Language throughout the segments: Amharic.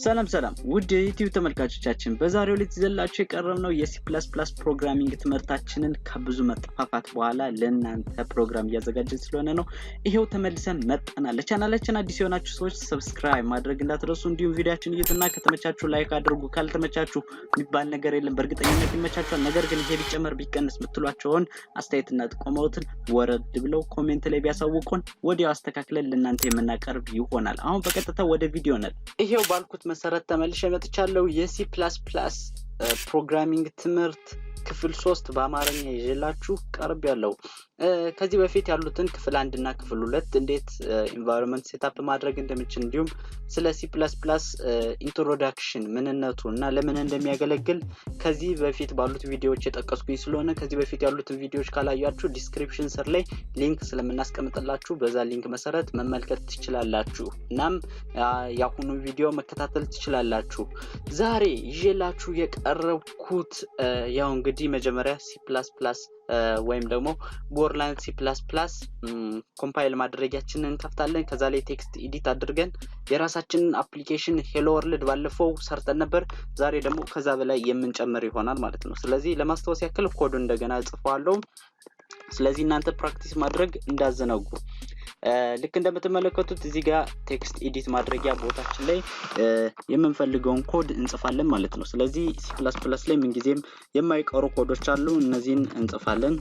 ሰላም ውድ የዩቲዩብ ተመልካቾቻችን በዛሬው ዕለት ይዘላችሁ የቀረብነው የሲ++ ፕሮግራሚንግ ትምህርታችንን ከብዙ መጠፋፋት በኋላ ለእናንተ ፕሮግራም እያዘጋጀን ስለሆነ ነው። ይሄው ተመልሰን መጣናል። ለቻናላችን አዲስ የሆናችሁ ሰዎች ሰብስክራይብ ማድረግ እንዳትረሱ፣ እንዲሁም ቪዲዮአችንን እዩትና ከተመቻችሁ ላይክ አድርጉ። ካልተመቻችሁ የሚባል ነገር የለም፣ በእርግጠኝነት ይመቻችኋል። ነገር ግን ይሄ ቢጨመር ቢቀንስ ምትሏቸውን አስተያየትና ጥቆማዎትን ወረድ ብለው ኮሜንት ላይ ቢያሳውቁን ወዲያው አስተካክለን ለእናንተ የምናቀርብ ይሆናል። አሁን በቀጥታ ወደ ቪዲዮ ነን። ይሄው ባልኩት መሰረት ተመልሼ መጥቻለሁ። የሲ++ ፕሮግራሚንግ ትምህርት ክፍል 3 በአማረኛ ይዤላችሁ ቀርቤያለሁ። ከዚህ በፊት ያሉትን ክፍል 1 እና ክፍል 2 እንዴት ኢንቫይሮንመንት ሴትአፕ ማድረግ እንደምንችል እንዲሁም ስለ C++ ኢንትሮዳክሽን ምንነቱና ለምን እንደሚያገለግል ከዚህ በፊት ባሉት ቪዲዮዎች የጠቀስኩኝ ስለሆነ ከዚህ በፊት ያሉትን ቪዲዮዎች ካላያችሁ ዲስክሪፕሽን ስር ላይ ሊንክ ስለምናስቀምጥላችሁ በዛ ሊንክ መሰረት መመልከት ትችላላችሁ። እናም ያሁኑ ቪዲዮ መከታተል ትችላላችሁ። ዛሬ ይዤላችሁ የቀረብኩት ያው እንግዲህ መጀመሪያ C++ ወይም ደግሞ ቦርላንድ C++ ኮምፓይል ማድረጊያችንን እንከፍታለን። ከዛ ላይ ቴክስት ኤዲት አድርገን የራሳችንን አፕሊኬሽን ሄሎ ወርልድ ባለፈው ሰርተን ነበር። ዛሬ ደግሞ ከዛ በላይ የምንጨምር ይሆናል ማለት ነው። ስለዚህ ለማስተዋወስ ያክል ኮዱ እንደገና ጽፈዋለሁ። ስለዚህ እናንተ ፕራክቲስ ማድረግ እንዳዘነጉ። ልክ እንደምትመለከቱት እዚህ ጋር ቴክስት ኤዲት ማድረጊያ ቦታችን ላይ የምንፈልገውን ኮድ እንጽፋለን ማለት ነው። ስለዚህ C++ ላይ ምን ጊዜም የማይቀሩ ኮዶች አሉ፣ እነዚህን እንጽፋለን።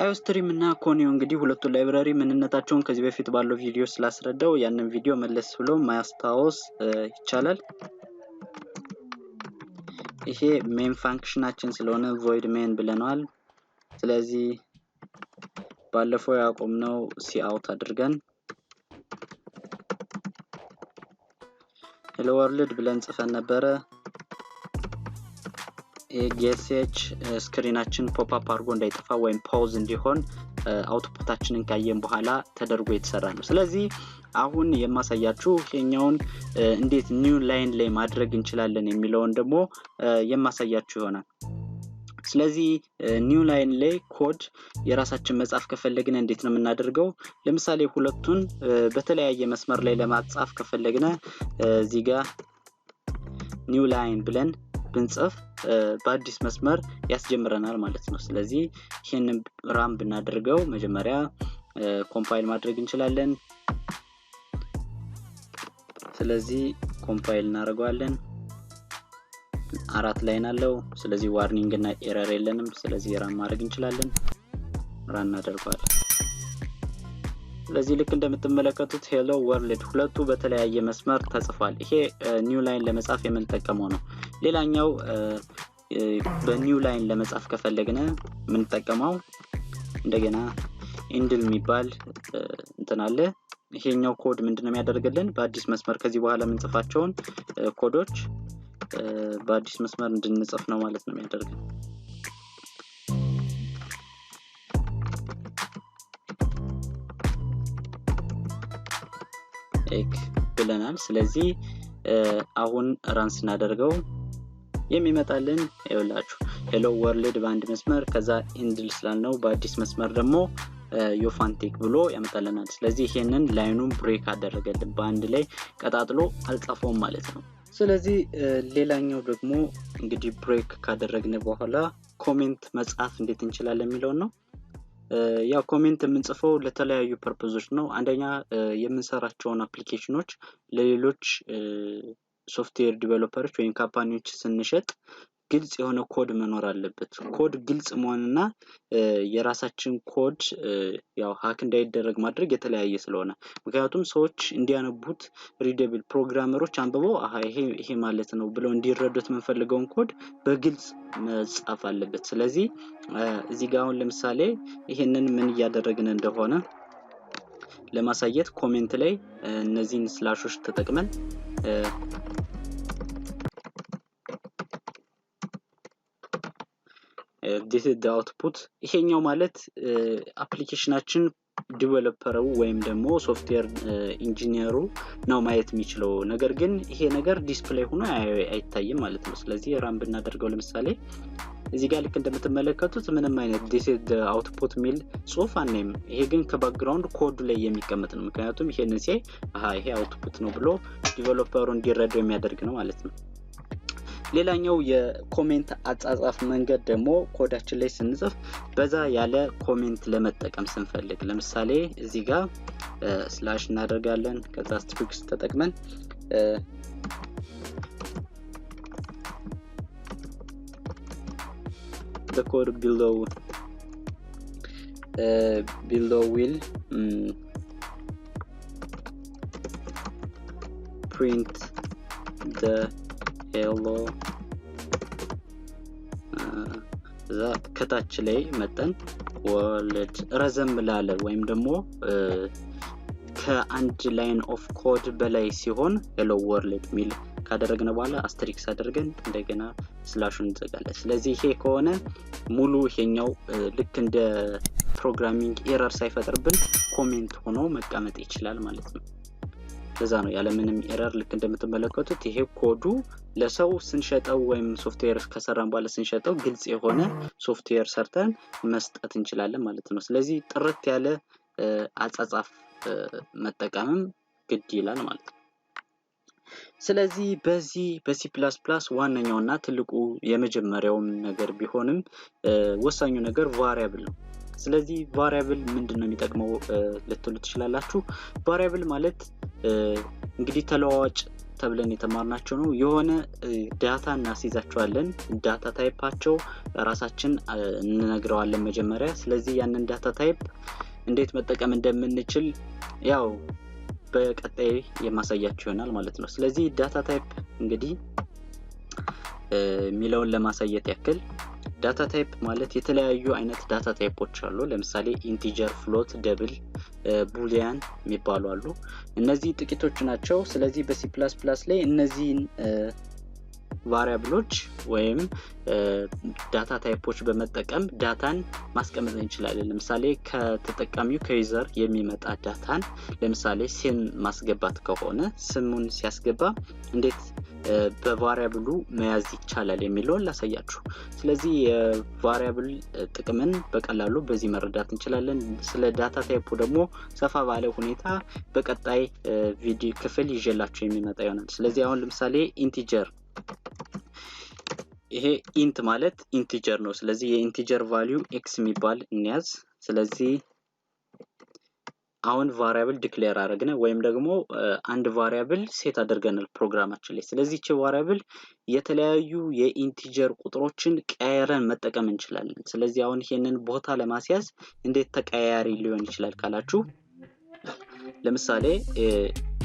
አዮስትሪም እና ኮኒዮ እንግዲህ ሁለቱ ላይብራሪ ምንነታቸውን ከዚህ በፊት ባለው ቪዲዮ ስላስረዳው ያንን ቪዲዮ መለስ ብሎ ማያስታውስ ይቻላል። ይሄ ሜን ፋንክሽናችን ስለሆነ void main ብለናል። ስለዚህ ባለፈው ያቆምነው cout አድርገን hello world ብለን ጽፈን ነበር። የጌሴች ስክሪናችን ፖፕ አፕ አድርጎ እንዳይጠፋ ወይም ፓውዝ እንዲሆን አውትፑታችንን ካየን በኋላ ተደርጎ የተሰራ ነው። ስለዚህ አሁን የማሳያችሁ የኛውን እንዴት ኒው ላይን ላይ ማድረግ እንችላለን የሚለውን ደግሞ የማሳያችሁ ይሆናል። ስለዚህ ኒው ላይን ላይ ኮድ የራሳችን መጻፍ ከፈለግን እንዴት ነው የምናደርገው? ለምሳሌ ሁለቱን በተለያየ መስመር ላይ ለማጻፍ ከፈለግን እዚህ ጋር ኒው ላይን ብለን ብንጽፍ በአዲስ መስመር ያስጀምረናል ማለት ነው። ስለዚህ ይሄንን ራም ብናደርገው መጀመሪያ ኮምፓይል ማድረግ እንችላለን። ስለዚህ ኮምፓይል እናደርገዋለን። 4 ላይን አለው። ስለዚህ ዋርኒንግ እና ኤረር የለንም። ስለዚህ ራም ማድረግ እንችላለን። ራን እናደርገዋለን። ስለዚህ ልክ እንደምትመለከቱት ሄሎ ወርልድ ሁለቱ በተለያየ መስመር ተጽፏል። ይሄ ኒው ላይን ለመጻፍ የምንጠቀመው ነው። ሌላኛው በኒው ላይን ለመጻፍ ከፈለግን የምንጠቀመው እንደገና ኢንድል የሚባል እንትን አለ። ይሄኛው ኮድ ምንድነው የሚያደርግልን? በአዲስ መስመር ከዚህ በኋላ የምንጽፋቸውን ኮዶች በአዲስ መስመር እንድንጽፍ ነው ማለት ነው የሚያደርገው። ኤክ ብለናል። ስለዚህ አሁን ራን ስናደርገው የሚመጣልን ይኸውላችሁ ሄሎ ወርልድ በአንድ መስመር ከዛ ኢንድል ስላልነው በአዲስ መስመር ደግሞ ዮፋንቴክ ብሎ ያመጣልናል። ስለዚህ ይሄንን ላይኑን ብሬክ አደረገልን፣ በአንድ ላይ ቀጣጥሎ አልጻፈውም ማለት ነው። ስለዚህ ሌላኛው ደግሞ እንግዲህ ብሬክ ካደረግን በኋላ ኮሜንት መጻፍ እንዴት እንችላለን የሚለው ነው። ያው ኮሜንት የምንጽፈው ለተለያዩ ፐርፖዞች ነው። አንደኛ የምንሰራቸውን አፕሊኬሽኖች ለሌሎች ሶፍትዌር ዲቨሎፐሮች ወይም ካምፓኒዎች ስንሸጥ ግልጽ የሆነ ኮድ መኖር አለበት። ኮድ ግልጽ መሆንና የራሳችን ኮድ ያው ሃክ እንዳይደረግ ማድረግ የተለያየ ስለሆነ ምክንያቱም ሰዎች እንዲያነቡት ሪደብል ፕሮግራመሮች አንብበው ይሄ ማለት ነው ብለው እንዲረዱት የምንፈልገውን ኮድ በግልጽ መጻፍ አለበት። ስለዚህ እዚህ ጋር አሁን ለምሳሌ ይሄንን ምን እያደረግን እንደሆነ ለማሳየት ኮሜንት ላይ እነዚህን ስላሾች ተጠቅመን this is the output። ይሄኛው ማለት አፕሊኬሽናችን ዲቨሎፐሩ ወይም ደግሞ ሶፍትዌር ኢንጂነሩ ነው ማየት የሚችለው። ነገር ግን ይሄ ነገር ዲስፕሌይ ሆኖ አይታይም ማለት ነው። ስለዚህ ራን ብናደርገው ለምሳሌ እዚህ ጋር ልክ እንደምትመለከቱት ምንም አይነት this is the output ሚል ጽሁፍ አናይም። ይሄ ግን ከባክግራውንድ ኮድ ላይ የሚቀመጥ ነው። ምክንያቱም ይሄንን ሲያይ ይሄ አውትፑት ነው ብሎ ዲቨሎፐሩ እንዲረዳው የሚያደርግ ነው ማለት ነው። ሌላኛው የኮሜንት አጻጻፍ መንገድ ደግሞ ኮዳችን ላይ ስንጽፍ በዛ ያለ ኮሜንት ለመጠቀም ስንፈልግ ለምሳሌ እዚህ ጋር ስላሽ እናደርጋለን። ከዛ ስትሪክስ ተጠቅመን the code below will print the hello ከታች ላይ መጠን ወለድ ረዘም ላለ ወይም ደግሞ ከአንድ ላይን ኦፍ ኮድ በላይ ሲሆን ሄሎ ወርልድ ሚል ካደረግነ በኋላ አስተሪክስ አድርገን እንደገና ስላሹን እንዘጋለን። ስለዚህ ይሄ ከሆነ ሙሉ ይሄኛው ልክ እንደ ፕሮግራሚንግ ኤረር ሳይፈጥርብን ኮሜንት ሆኖ መቀመጥ ይችላል ማለት ነው። ለዛ ነው ያለ ምንም ኤረር ልክ እንደምትመለከቱት ይሄ ኮዱ ለሰው ስንሸጠው ወይም ሶፍትዌር ከሰራን በኋላ ስንሸጠው ግልጽ የሆነ ሶፍትዌር ሰርተን መስጠት እንችላለን ማለት ነው። ስለዚህ ጥርት ያለ አጻጻፍ መጠቀምም ግድ ይላል ማለት ነው። ስለዚህ በሲ ፕላስ ፕላስ ዋናኛውና ትልቁ የመጀመሪያው ነገር ቢሆንም ወሳኙ ነገር ቫሪያብል ነው። ስለዚህ ቫሪያብል ምንድነው የሚጠቅመው ልትሉ ትችላላችሁ። ቫሪያብል ማለት እንግዲህ ተለዋዋጭ ተብለን የተማርናቸው ነው። የሆነ ዳታ እናስይዛቸዋለን። ዳታ ታይፓቸው ራሳችን እንነግረዋለን መጀመሪያ። ስለዚህ ያንን ዳታ ታይፕ እንዴት መጠቀም እንደምንችል ያው በቀጣይ የማሳያችሁ ይሆናል ማለት ነው። ስለዚህ ዳታ ታይፕ እንግዲህ ሚለውን ለማሳየት ያክል ዳታ ታይፕ ማለት የተለያዩ አይነት ዳታ ታይፖች አሉ። ለምሳሌ ኢንቲጀር፣ ፍሎት፣ ደብል፣ ቡሊያን የሚባሉ አሉ። እነዚህ ጥቂቶች ናቸው። ስለዚህ በሲ ፕላስ ፕላስ ላይ እነዚህን ቫሪያብሎች ወይም ዳታ ታይፖች በመጠቀም ዳታን ማስቀመጥ እንችላለን። ለምሳሌ ከተጠቃሚው ከዩዘር የሚመጣ ዳታን ለምሳሌ ስም ማስገባት ከሆነ ስሙን ሲያስገባ እንዴት በቫሪያብሉ መያዝ ይቻላል የሚለውን ላሳያችሁ። ስለዚህ የቫሪያብል ጥቅምን በቀላሉ በዚህ መረዳት እንችላለን። ስለ ዳታ ታይፑ ደግሞ ሰፋ ባለ ሁኔታ በቀጣይ ቪዲዮ ክፍል ይዤላችሁ የሚመጣ ይሆናል። ስለዚህ አሁን ለምሳሌ ኢንቲጀር፣ ይሄ ኢንት ማለት ኢንቲጀር ነው። ስለዚህ የኢንቲጀር ቫልዩ ኤክስ የሚባል እንያዝ። ስለዚህ አሁን ቫሪያብል ዲክሌር አደረግነ ወይም ደግሞ አንድ ቫሪያብል ሴት አድርገናል ፕሮግራማችን ላይ። ስለዚህ እቺ ቫሪያብል የተለያዩ የኢንቲጀር ቁጥሮችን ቀያይረን መጠቀም እንችላለን። ስለዚህ አሁን ይሄንን ቦታ ለማስያዝ እንዴት ተቀያያሪ ሊሆን ይችላል ካላችሁ ለምሳሌ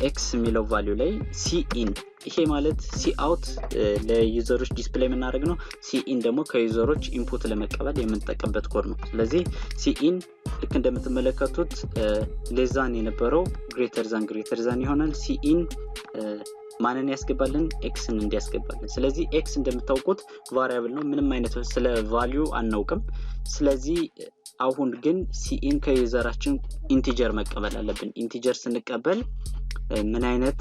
ኤክስ የሚለው ቫልዩ ላይ ሲኢን፣ ይሄ ማለት ሲአውት ለዩዘሮች ዲስፕሌይ የምናደርግ ነው። ሲኢን ደግሞ ከዩዘሮች ኢንፑት ለመቀበል የምንጠቀምበት ኮድ ነው። ስለዚህ ሲኢን ልክ እንደምትመለከቱት ሌዛን የነበረው ግሬተር ዛን ይሆናል። ሲኢን ማንን ያስገባልን? ኤክስን እንዲያስገባልን። ስለዚህ ኤክስ እንደምታውቁት ቫሪያብል ነው። ምንም አይነት ስለ ቫልዩ አናውቅም። ስለዚህ አሁን ግን ሲኢን ከዩዘራችን ኢንቲጀር መቀበል አለብን። ኢንቲጀር ስንቀበል ምን አይነት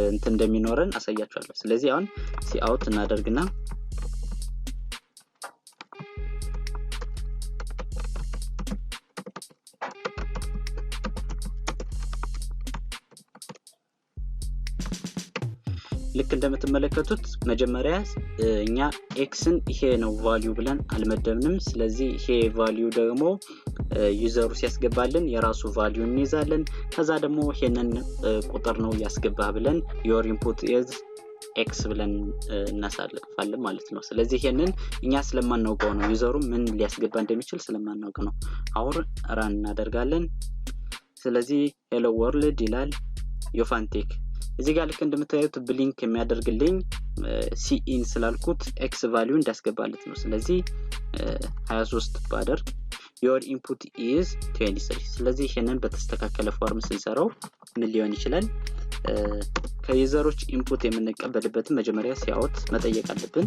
እንትን እንደሚኖረን አሳያችኋለሁ። ስለዚህ አሁን ሲአውት እናደርግና ልክ እንደምትመለከቱት መጀመሪያ እኛ ኤክስን ይሄ ነው ቫልዩ ብለን አልመደብንም። ስለዚህ ይሄ ቫልዩ ደግሞ ዩዘሩ ሲያስገባልን የራሱ ቫልዩ እንይዛለን። ከዛ ደግሞ ይሄንን ቁጥር ነው ያስገባህ ብለን your input is x ብለን እናሳልፋለን ማለት ነው። ስለዚህ ይሄንን እኛ ስለማናውቀው ነው፣ ዩዘሩ ምን ሊያስገባ እንደሚችል ስለማናውቅ ነው። አሁን ራን እናደርጋለን። ስለዚህ hello world ይላል ዮፋንቴክ። እዚህ ጋር ልክ እንደምታዩት ብሊንክ የሚያደርግልኝ ሲኢን ስላልኩት ኤክስ ቫልዩ እንዳስገባለት ነው። ስለዚህ 23 ባደርግ your input is 23። ስለዚህ ይሄንን በተስተካከለ ፎርም ስንሰራው ምን ሊሆን ይችላል? ከዩዘሮች ኢንፑት የምንቀበልበት መጀመሪያ ሲአውት መጠየቅ አለብን።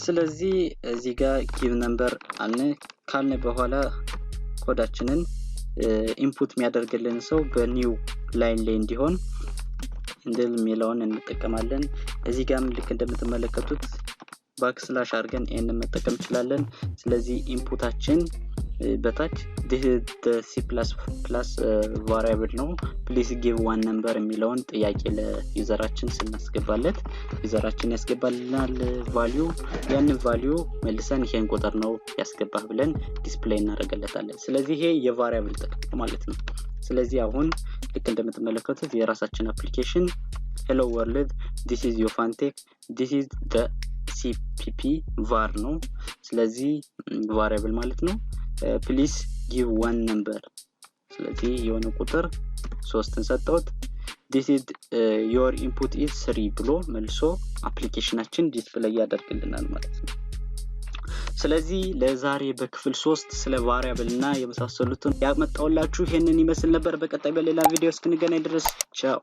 ስለዚህ እዚህ ጋር ጊቭ ነምበር አለ ካልን በኋላ ኮዳችንን ኢንፑት የሚያደርግልን ሰው በኒው ላይን ላይ እንዲሆን እንድል ሚለውን እንጠቀማለን። እዚህ ጋርም ልክ እንደምትመለከቱት ባክስላሽ አድርገን ኤን መጠቀም እንችላለን። ስለዚህ ኢንፑታችን በታች this is the c++ variable ነው please give one number የሚለውን ጥያቄ ለዩዘራችን ስናስገባለት ዩዘራችን ያስገባልናል ቫልዩ ያንን ቫልዩ መልሰን ይሄን ቁጥር ነው ያስገባህ ብለን ዲስፕሌይ እናደርግለታለን። ስለዚህ ይሄ የቫሪያብል ጥቅም ማለት ነው። ስለዚህ አሁን ልክ እንደምትመለከቱት የራሳችን አፕሊኬሽን hello world this is your fantech this is the cpp var ነው። ስለዚህ ቫሪያብል ማለት ነው please give one number ስለዚህ የሆነ ቁጥር 3 እንሰጣውት this is your input is 3 ብሎ መልሶ አፕሊኬሽናችን ዲስፕሌይ ያደርግልናል ማለት ነው። ስለዚህ ለዛሬ በክፍል 3 ስለ ቫሪያብል እና የመሳሰሉትን ያመጣውላችሁ ይሄንን ይመስል ነበር። በቀጣይ በሌላ ቪዲዮ እስክንገናኝ ድረስ ቻው።